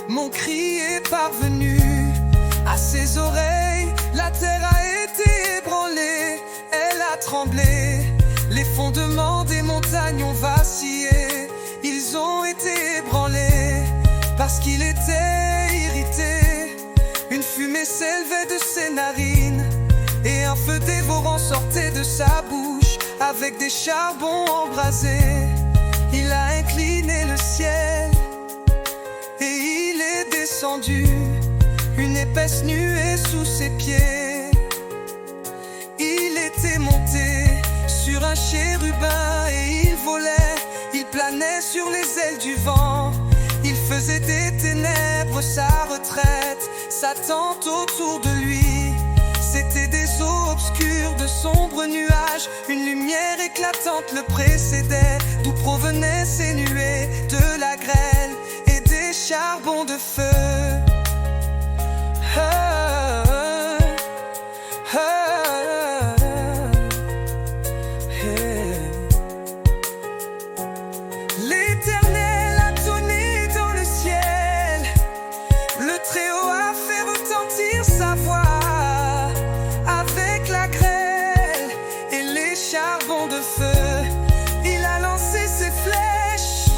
Mon cri est parvenu à ses oreilles. La terre a été ébranlée, elle a tremblé. Les fondements des montagnes ont vacillé. Ils ont été ébranlés parce qu'il était irrité. Une fumée s'élevait de ses narines et un feu dévorant sortait de sa bouche. Avec des charbons embrasés, il a incliné le ciel et il est descendu. Une épaisse nuée sous ses pieds. Il était monté sur un chérubin et il volait. Il planait sur les ailes du vent. Il faisait des ténèbres sa retraite, sa tente autour de lui. C'était des eaux obscures, de sombres nuages. Une lumière éclatante le précédait. D'où provenaient ces nuées? De la grêle et des charbons de feu. L'Éternel a tonné dans le ciel. Le Très-Haut a fait retentir sa voix. Avec la grêle et les charbons de feu, il a lancé ses flèches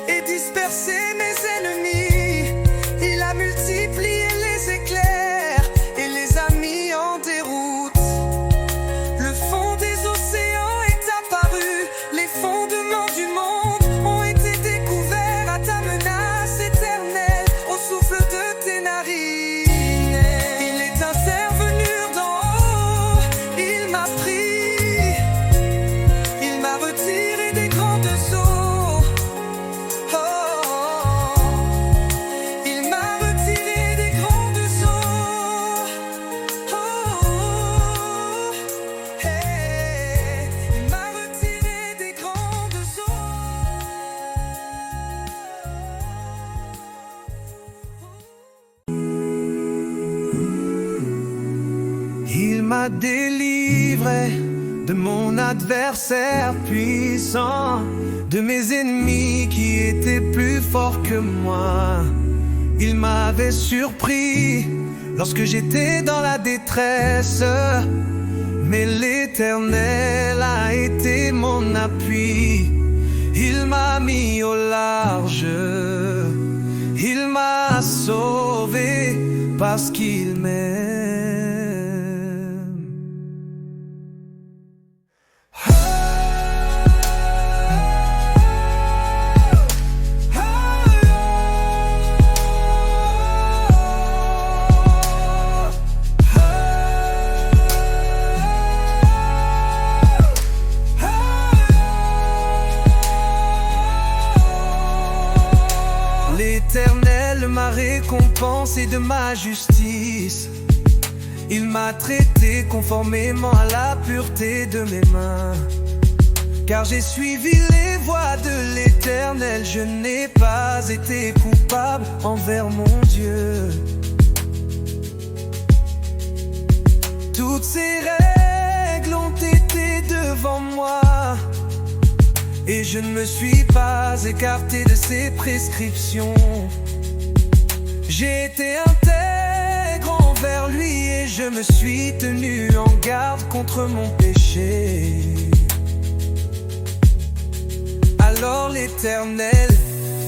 et dispersé mes ennemis. Il a multiplié les éclairs et les a mis en déroute. Le fond des océans est apparu, les fondements du monde ont été découverts à ta menace éternelle, au souffle de tes narines. Il est intervenu d'en haut, il m'a pris, il m'a retiré des grandes eaux. Oh, il m'a retiré des grandes eaux. Oh, m'a délivré de mon adversaire puissant, de mes ennemis qui étaient plus forts que moi. Il m'avait surpris lorsque j'étais dans la détresse, mais l'Éternel a été mon appui. Il m'a mis au large, il m'a sauvé parce qu'il m'aime. L'Éternel m'a récompensé de ma justice. Il m'a traité conformément à la pureté de mes mains. Car j'ai suivi les voies de l'Éternel, je n'ai pas été coupable envers mon Dieu. Toutes ces règles ont été devant moi, et je ne me suis pas écarté de ses prescriptions. J'ai été intègre envers lui et je me suis tenu en garde contre mon péché. Alors l'Éternel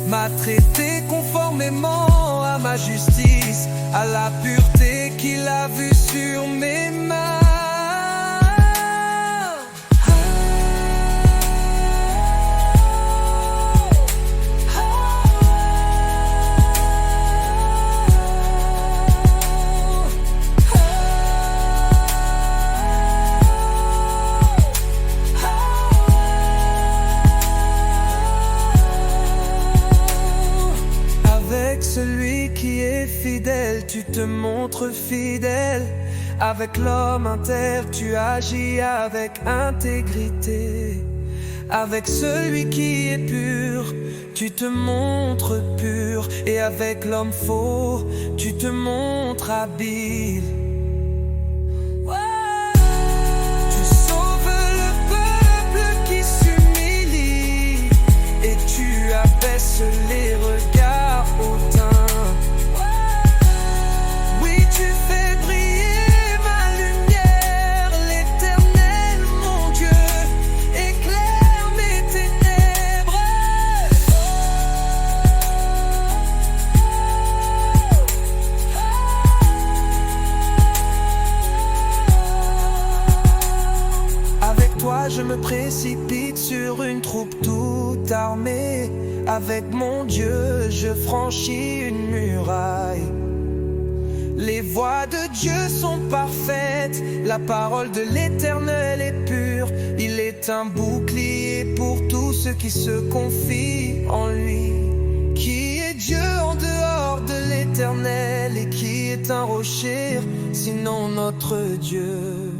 m'a traité conformément à ma justice, à la pureté qu'il a vue sur mes mains. Celui qui est fidèle, tu te montres fidèle. Avec l'homme intègre, tu agis avec intégrité. Avec celui qui est pur, tu te montres pur. Et avec l'homme faux, tu te montres habile. Tu sauves le peuple qui s'humilie, et tu abaisses les regards hautains. Oui, tu fais briller ma lumière, l'Éternel mon Dieu éclaire mes ténèbres. Avec toi je me précipite sur une troupe toute armée. Avec mon Dieu, je franchis une muraille. Les voies de Dieu sont parfaites, la parole de l'Éternel est pure. Il est un bouclier pour tous ceux qui se confient en lui. Qui est Dieu en dehors de l'Éternel, et qui est un rocher, sinon notre Dieu?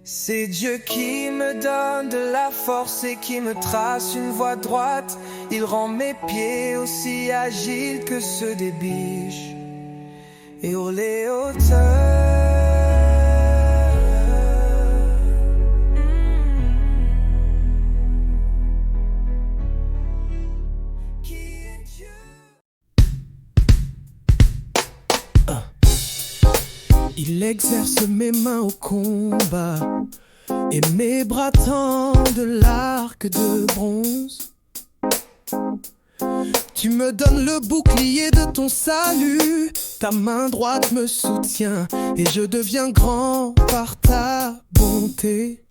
C'est Dieu qui me donne de la force et qui me trace une voie droite. Il rend mes pieds aussi agiles que ceux des biches. Et aux les hauteurs, qui est Dieu? Il exerce mes mains au combat, et mes bras tendent l'arc de bronze. Tu me donnes le bouclier de ton salut, ta main droite me soutient, et je deviens grand par ta bonté.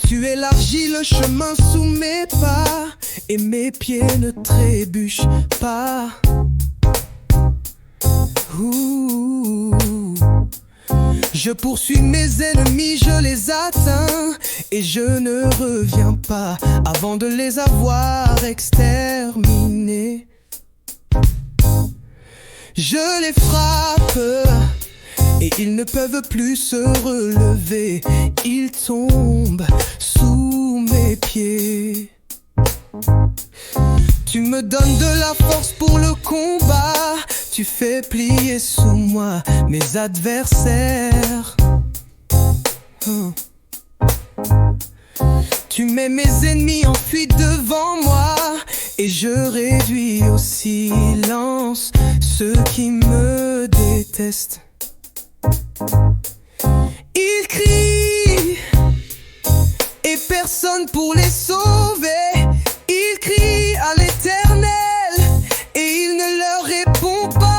Tu élargis le chemin sous mes pas, et mes pieds ne trébuchent pas. Je poursuis mes ennemis, je les atteins, et je ne reviens pas avant de les avoir exterminés. Je les frappe, et ils ne peuvent plus se relever. Ils tombent sous mes pieds. Tu me donnes de la force pour le combat. Tu fais plier sous moi mes adversaires. Tu mets mes ennemis en fuite devant moi, et je réduis au silence ceux qui me détestent. Ils crient et personne pour les sauver. Ils crient à l'Éternel et il ne leur répond pas.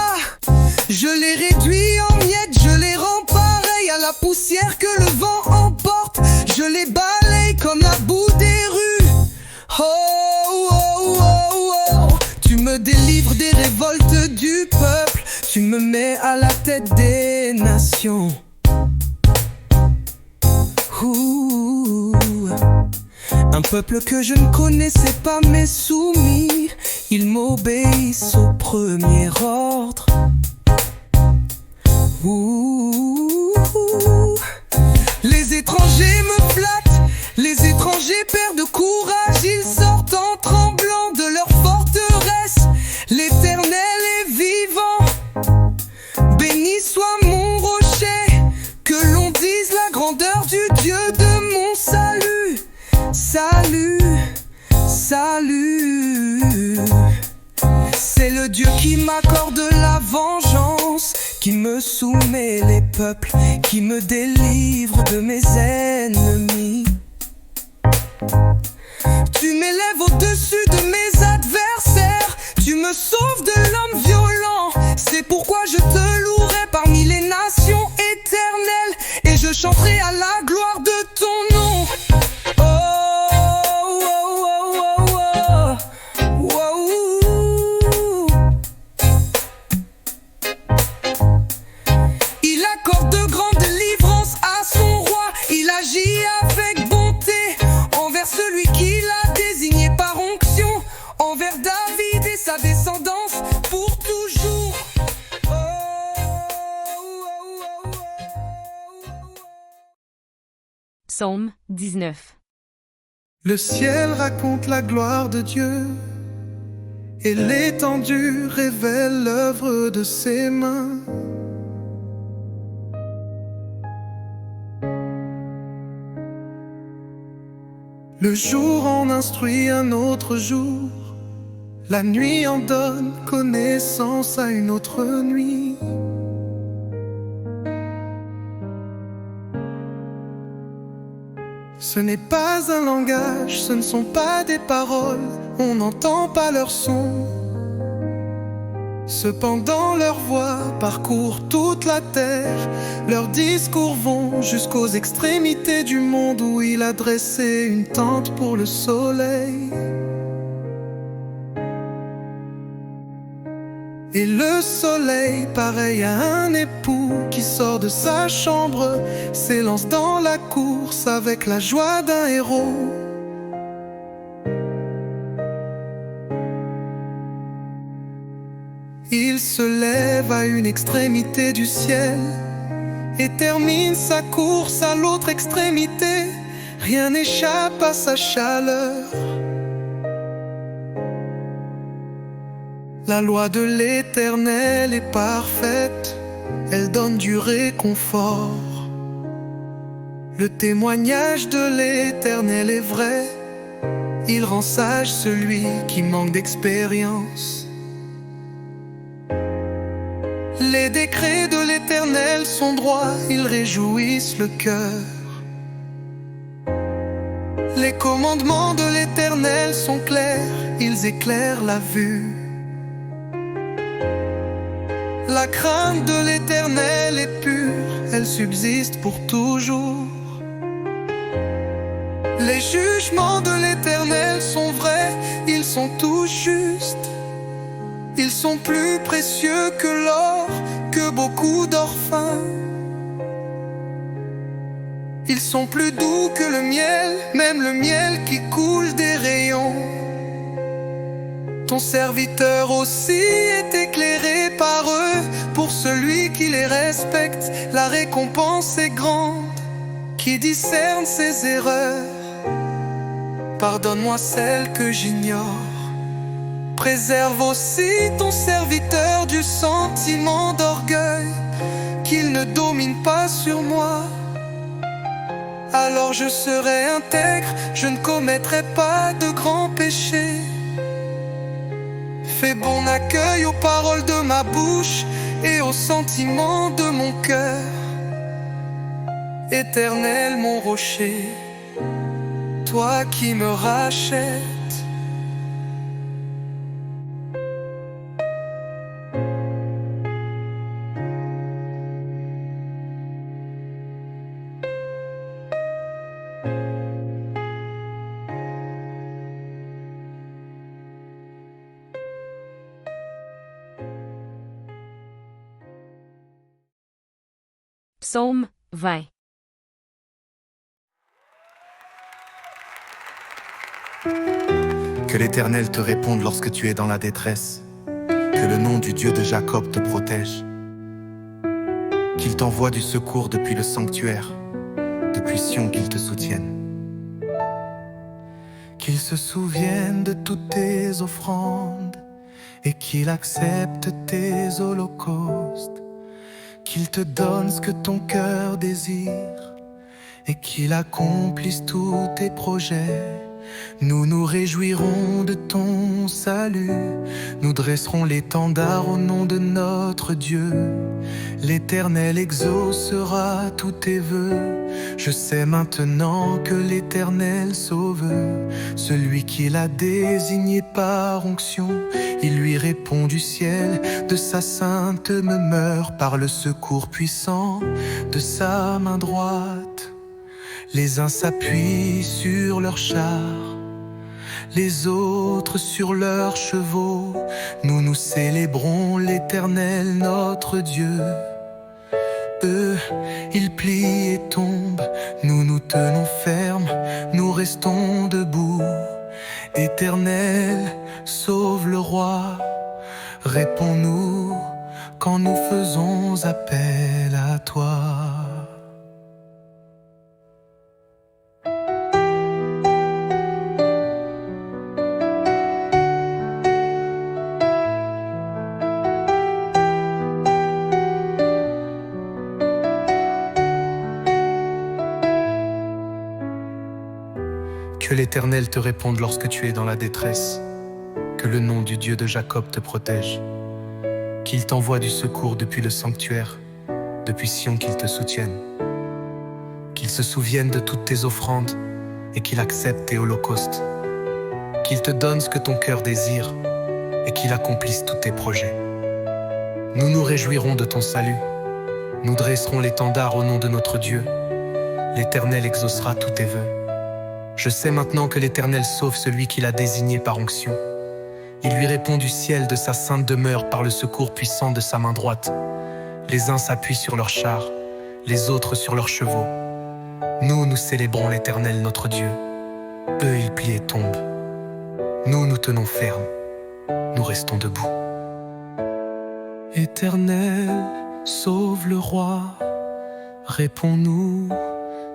Je les réduis en miettes, je les rends pareils à la poussière que le vent emporte. Je les balaye comme la boue des rues. Oh, oh, oh, oh. Tu me délivres des révoltes du peuple. Tu me mets à la tête des nations. Ouh. Un peuple que je ne connaissais pas m'est soumis. Ils m'obéissent au premier ordre. Ouh. Les étrangers me flattent, les étrangers perdent courage. Ils sortent en tremblant de leur forteresse. L'Éternel est vivant, béni soit mon rocher. Que l'on dise la grandeur du Dieu de mon salut. Salut, salut. C'est le Dieu qui m'accorde la vengeance, qui me soumet les peuples, qui me délivre de mes ennemis. Tu m'élèves au-dessus de mes adversaires, tu me sauves de l'homme violent. C'est pourquoi je te louerai parmi les nations éternelles, et je chanterai à la gloire de ton nom. Oh, oh, oh, oh, oh, oh. Il accorde de grandes délivrances à son roi. Il agit avec bonté envers celui qu'il a désigné par onction, envers David et sa descendance pour toujours. Oh, oh, oh, oh. Psaume 19. Le ciel raconte la gloire de Dieu, et l'étendue révèle l'œuvre de ses mains. Le jour en instruit un autre jour, la nuit en donne connaissance à une autre nuit. Ce n'est pas un langage, ce ne sont pas des paroles, on n'entend pas leur son. Cependant leur voix parcourt toute la terre, leurs discours vont jusqu'aux extrémités du monde, où il a dressé une tente pour le soleil. Et le soleil, pareil à un époux qui sort de sa chambre, s'élance dans la course avec la joie d'un héros. Il se lève à une extrémité du ciel et termine sa course à l'autre extrémité. Rien n'échappe à sa chaleur. La loi de l'Éternel est parfaite, elle donne du réconfort. Le témoignage de l'Éternel est vrai, il rend sage celui qui manque d'expérience. Les décrets de l'Éternel sont droits, ils réjouissent le cœur. Les commandements de l'Éternel sont clairs, ils éclairent la vue. La crainte de l'Éternel est pure, elle subsiste pour toujours. Les jugements de l'Éternel sont vrais, ils sont tous justes. Ils sont plus précieux que l'or, que beaucoup d'or fin. Ils sont plus doux que le miel, même le miel qui coule des rayons. Ton serviteur aussi est éclairé par eux. Pour celui qui les respecte, la récompense est grande. Qui discerne ses erreurs, pardonne-moi celles que j'ignore. Préserve aussi ton serviteur du sentiment d'orgueil, qu'il ne domine pas sur moi. Alors je serai intègre, je ne commettrai pas de grands péchés. Fais bon accueil aux paroles de ma bouche et aux sentiments de mon cœur. Éternel mon rocher, toi qui me rachètes. Psaume 20. Que l'Éternel te réponde lorsque tu es dans la détresse. Que le nom du Dieu de Jacob te protège. Qu'il t'envoie du secours depuis le sanctuaire, depuis Sion qu'il te soutienne. Qu'il se souvienne de toutes tes offrandes et qu'il accepte tes holocaustes. Qu'il te donne ce que ton cœur désire et qu'il accomplisse tous tes projets. Nous nous réjouirons de ton salut, nous dresserons l'étendard au nom de notre Dieu. L'Éternel exaucera tous tes vœux. Je sais maintenant que l'Éternel sauve celui qu'il a désigné par onction. Il lui répond du ciel, de sa sainte demeure, par le secours puissant de sa main droite. Les uns s'appuient sur leurs chars, les autres sur leurs chevaux. Nous nous célébrons l'Éternel notre Dieu. Eux, ils plient et tombent, nous nous tenons fermes, nous restons debout. Éternel, sauve le roi, réponds-nous quand nous faisons appel à toi. Que l'Éternel te réponde lorsque tu es dans la détresse. Que le nom du Dieu de Jacob te protège. Qu'il t'envoie du secours depuis le sanctuaire, depuis Sion qu'il te soutienne. Qu'il se souvienne de toutes tes offrandes et qu'il accepte tes holocaustes. Qu'il te donne ce que ton cœur désire et qu'il accomplisse tous tes projets. Nous nous réjouirons de ton salut. Nous dresserons l'étendard au nom de notre Dieu. L'Éternel exaucera tous tes vœux. Je sais maintenant que l'Éternel sauve celui qu'il a désigné par onction. Il lui répond du ciel de sa sainte demeure par le secours puissant de sa main droite. Les uns s'appuient sur leurs chars, les autres sur leurs chevaux. Nous, nous célébrons l'Éternel notre Dieu. Eux, ils plient et tombent. Nous, nous tenons ferme. Nous restons debout. Éternel, sauve le roi. Réponds-nous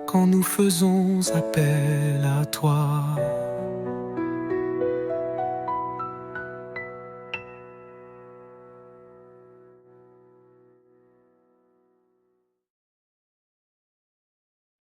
quand nous faisons appel à toi.